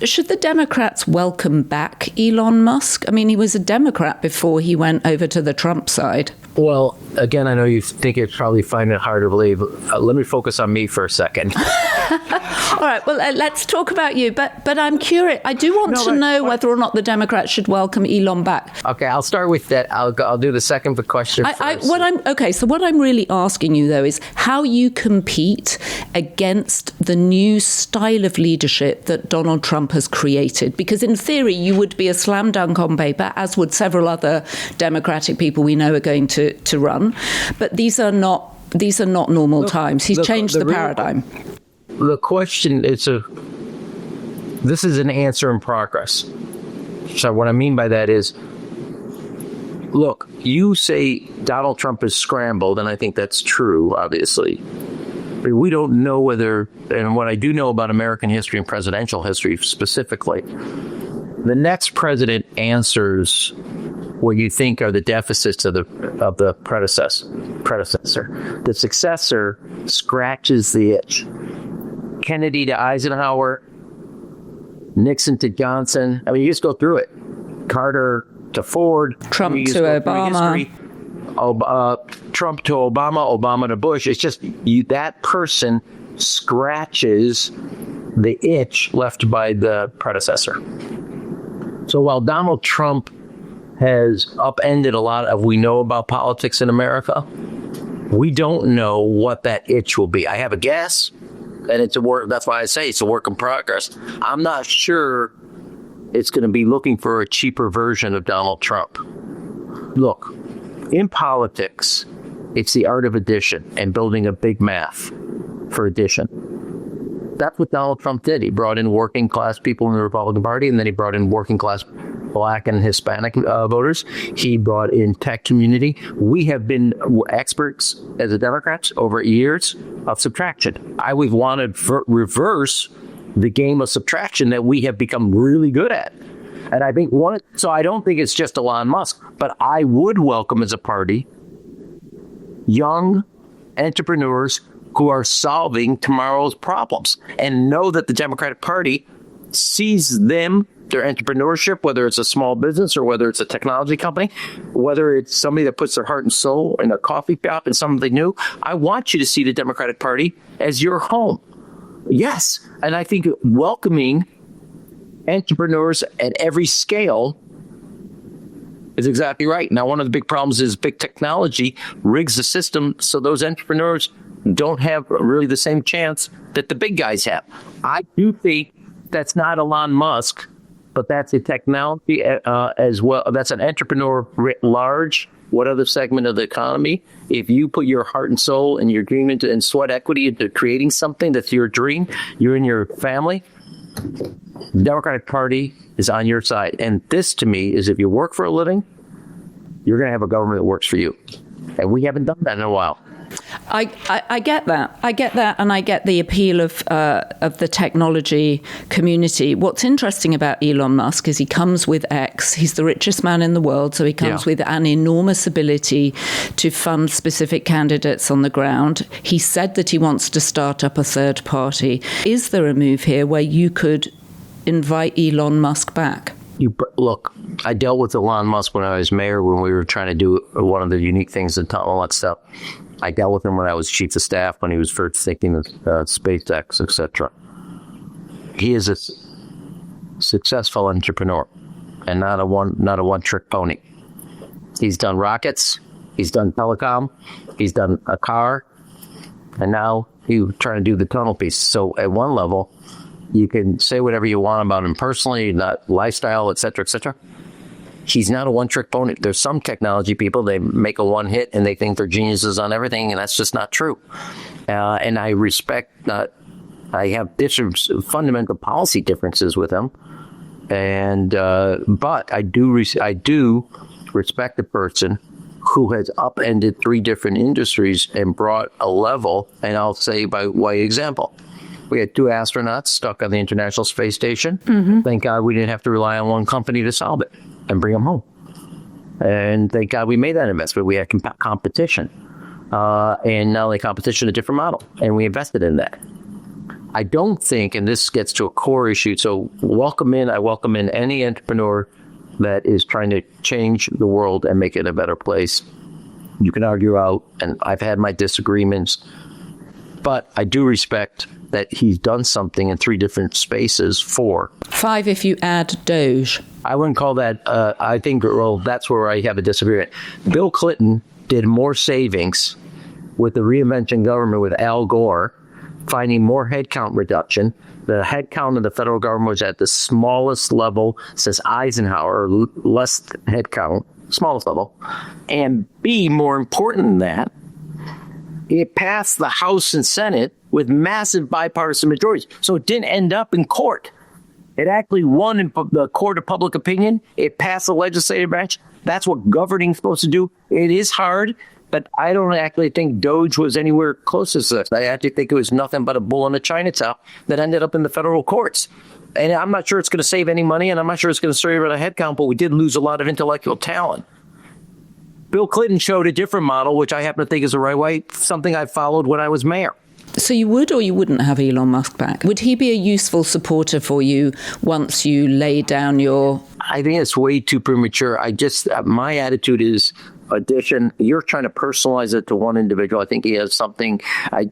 should the Democrats welcome back Elon Musk? I mean, he was a Democrat before he went over to the Trump side. Well, again, I know you think you'd probably find it hard to believe. Let me focus on me for a second. All right, well, let's talk about you. But I'm curious. I do want to know whether or not the Democrats should welcome Elon back. Okay, I'll start with that. I'll do the second question first. So what I'm really asking you, though, is how you compete against the new style of leadership that Donald Trump has created. Because in theory, you would be a slam dunk on paper, as would several other Democratic people we know are going to run. But these are not normal times. He's changed the paradigm. The question this is an answer in progress. So what I mean by that is, look, you say Donald Trump is scrambled, and I think that's true, obviously. But we don't know whether, and what I do know about American history and presidential history specifically, the next president answers what you think are the deficits of the predecessor. The successor scratches the itch. Kennedy to Eisenhower, Nixon to Johnson. I mean, you just go through it. Carter to Ford. Trump to Obama. Trump to Obama, Obama to Bush. It's just that person scratches the itch left by the predecessor. So while Donald Trump has upended a lot of we know about politics in America, we don't know what that itch will be. I have a guess, and it's a work. That's why I say it's a work in progress. I'm not sure it's going to be looking for a cheaper version of Donald Trump. Look, in politics, it's the art of addition and building a big math for addition. That's what Donald Trump did. He brought in working class people in the Republican Party, and then he brought in working class Black and Hispanic voters. He brought in tech community. We have been experts as a Democrats over years of subtraction. We've wanted to reverse the game of subtraction that we have become really good at. And I think so I don't think it's just Elon Musk, but I would welcome as a party young entrepreneurs who are solving tomorrow's problems and know that the Democratic Party sees them, their entrepreneurship, whether it's a small business or whether it's a technology company, whether it's somebody that puts their heart and soul in a coffee shop and something new. I want you to see the Democratic Party as your home. Yes. And I think welcoming entrepreneurs at every scale is exactly right. Now, one of the big problems is big technology rigs the system so those entrepreneurs don't have really the same chance that the big guys have. I do think that's not Elon Musk, but that's a technology as well. That's an entrepreneur writ large. What other segment of the economy? If you put your heart and soul and your dream into and sweat equity into creating something that's your dream, you're in your family, the Democratic Party is on your side. And this, to me, is if you work for a living, you're going to have a government that works for you. And we haven't done that in a while. I get that. I get that, and I get the appeal of the technology community. What's interesting about Elon Musk is he comes with X. He's the richest man in the world, so he comes with an enormous ability to fund specific candidates on the ground. He said that he wants to start up a third party. Is there a move here where you could invite Elon Musk back? Look, I dealt with Elon Musk when I was mayor, when we were trying to do one of the unique things and all that stuff. I dealt with him when I was chief of staff, when he was first thinking of SpaceX, etc. He is a successful entrepreneur and not a one-trick pony. He's done rockets, he's done telecom, he's done a car, and now he's trying to do the tunnel piece. So at one level, you can say whatever you want about him personally, not lifestyle, et cetera, et cetera. He's not a one-trick pony. There's some technology people, they make a one hit and they think they're geniuses on everything, and that's just not true. And I respect that. I have different fundamental policy differences with him, and but I do respect the person who has upended 3 different industries and brought a level. And I'll say by way of example, we had 2 astronauts stuck on the International Space Station. Mm-hmm. Thank God we didn't have to rely on one company to solve it and bring them home. And thank God we made that investment. We had competition. And not only competition, a different model. And we invested in that. I don't think, and this gets to a core issue, so I welcome in any entrepreneur that is trying to change the world and make it a better place. You can argue out, and I've had my disagreements, but I do respect that he's done something in 3 different spaces. 4. 5 if you add Doge. I wouldn't call that, I think, well, that's where I have a disagreement. Bill Clinton did more savings with the reinvention government with Al Gore, finding more headcount reduction. The headcount of the federal government was at the smallest level since Eisenhower, less headcount, smallest level. And B, more important than that, it passed the House and Senate with massive bipartisan majorities. So it didn't end up in court. It actually won in the court of public opinion. It passed the legislative branch. That's what governing is supposed to do. It is hard, but I don't actually think Doge was anywhere close to this. I actually think it was nothing but a bull in a china shop that ended up in the federal courts. And I'm not sure it's going to save any money, and I'm not sure it's going to save a headcount, but we did lose a lot of intellectual talent. Bill Clinton showed a different model, which I happen to think is the right way, something I followed when I was mayor. So you would or you wouldn't have Elon Musk back? Would he be a useful supporter for you once you lay down your... I think it's way too premature. My attitude is addition. You're trying to personalize it to one individual. I think he has something. I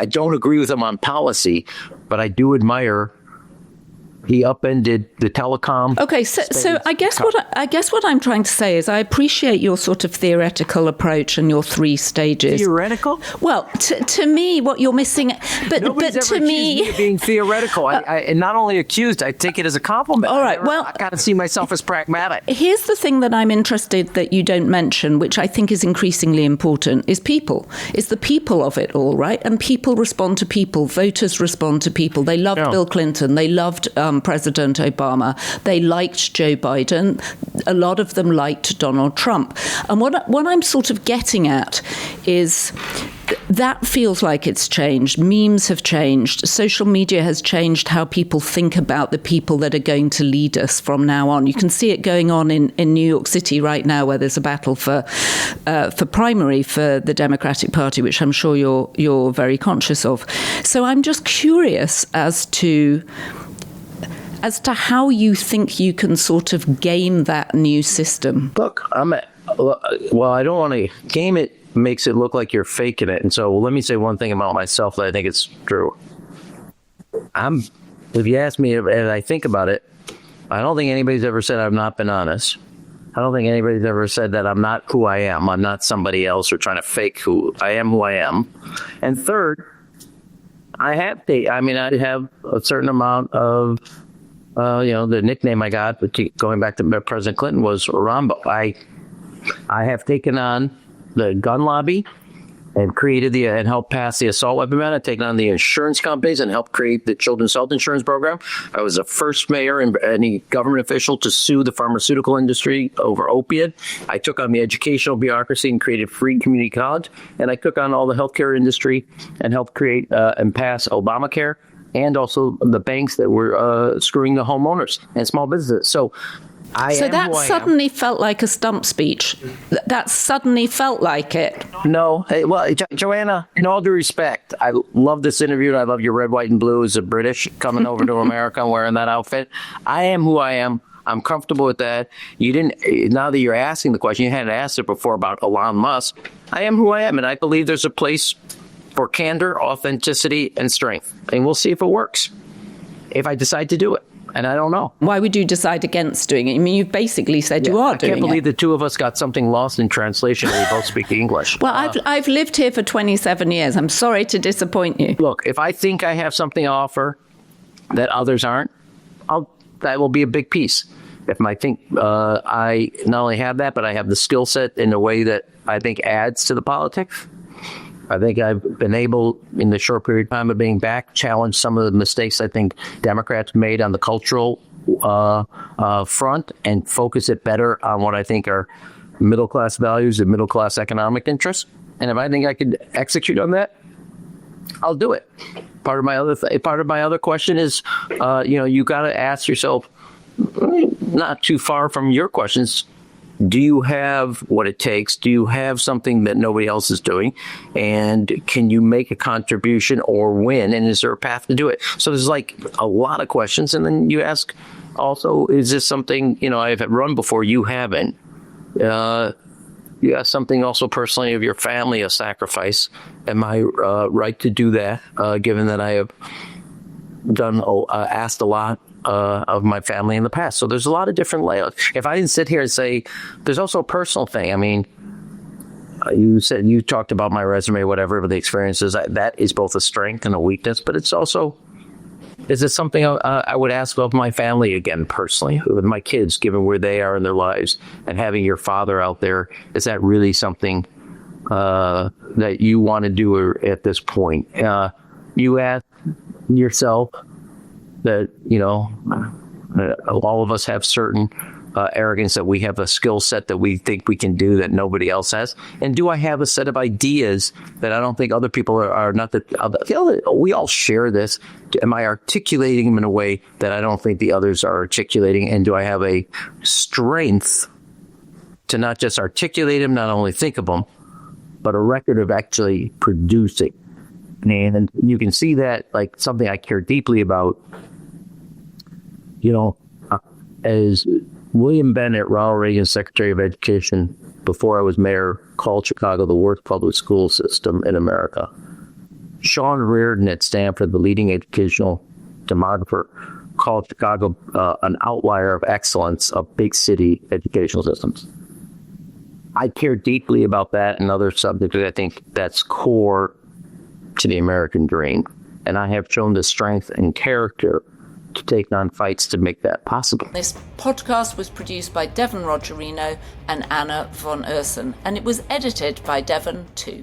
don't agree with him on policy, but I do admire. He upended the telecom. Okay, so I guess what I'm trying to say is I appreciate your sort of theoretical approach and your 3 stages. Theoretical? Well, to me, what you're missing, but to me, of being theoretical. And not only accused, I take it as a compliment. All right, I kind of see myself as pragmatic. Here's the thing that I'm interested that you don't mention, which I think is increasingly important, is people. It's the people of it all, right? And people respond to people. Voters respond to people. They loved Bill Clinton. They loved President Obama. They liked Joe Biden. A lot of them liked Donald Trump. And what I'm sort of getting at is that feels like it's changed. Memes have changed. Social media has changed how people think about the people that are going to lead us from now on. You can see it going on in New York City right now, where there's a battle for primary for the Democratic Party, which I'm sure you're very conscious of. So I'm just curious as to how you think you can sort of game that new system. Look, I don't want to game it. Makes it look like you're faking it. And so let me say one thing about myself that I think is true. If you ask me, and I think about it, I don't think anybody's ever said I've not been honest. I don't think anybody's ever said that I'm not who I am. I'm not somebody else or trying to fake who I am. And third, I have a certain amount of the nickname I got, going back to President Clinton, was Rambo. I have taken on the gun lobby and and helped pass the assault weapon ban. I've taken on the insurance companies and helped create the children's health insurance program. I was the first mayor and any government official to sue the pharmaceutical industry over opiate. I took on the educational bureaucracy and created free community college. And I took on all the healthcare industry and helped create and pass Obamacare, and also the banks that were screwing the homeowners and small businesses. So that suddenly felt like a stump speech. That suddenly felt like it. No. Hey, well, Joanna, in all due respect, I love this interview. I love your red, white, and blue as a British coming over to America and wearing that outfit. I am who I am. I'm comfortable with that. Now that you're asking the question, you hadn't asked it before about Elon Musk. I am who I am, and I believe there's a place for candor, authenticity, and strength. And we'll see if it works, if I decide to do it. And I don't know. Why would you decide against doing it? I mean, you've basically said you are doing it. I can't believe the two of us got something lost in translation and we both speak English. Well, I've lived here for 27 years. I'm sorry to disappoint you. Look, if I think I have something to offer that others aren't, that will be a big piece. If I think I not only have that, but I have the skill set in a way that I think adds to the politics. I think I've been able, in the short period of time of being back, challenge some of the mistakes I think Democrats made on the cultural front and focus it better on what I think are middle-class values and middle-class economic interests. And if I think I could execute on that, I'll do it. Part of my other question is, you got to ask yourself, not too far from your questions, do you have what it takes? Do you have something that nobody else is doing? And can you make a contribution or win? And is there a path to do it? So there's like a lot of questions. And then you ask also, is this something, I've run before, you haven't? You ask something also personally of your family, a sacrifice. Am I right to do that, given that I have asked a lot of my family in the past? So there's a lot of different layers. If I didn't sit here and say, there's also a personal thing. I mean, you talked about my resume, whatever, but the experiences, that is both a strength and a weakness, but it's also, is it something I would ask of my family again, personally, with my kids, given where they are in their lives, and having your father out there, is that really something that you want to do at this point? You ask yourself that, all of us have certain arrogance, that we have a skill set that we think we can do that nobody else has. And do I have a set of ideas that I don't think other people are not that we all share this? Am I articulating them in a way that I don't think the others are articulating? And do I have a strength to not just articulate them, not only think of them, but a record of actually producing? And you can see that, like, something I care deeply about, as William Bennett, Ronald Reagan's Secretary of Education, before I was mayor, called Chicago the worst public school system in America. Sean Reardon at Stanford, the leading educational demographer, called Chicago an outlier of excellence of big city educational systems. I care deeply about that and other subjects. I think that's core to the American dream. And I have shown the strength and character to take on fights to make that possible. This podcast was produced by Devon Rogerino and Anna von Ursen, and it was edited by Devon too.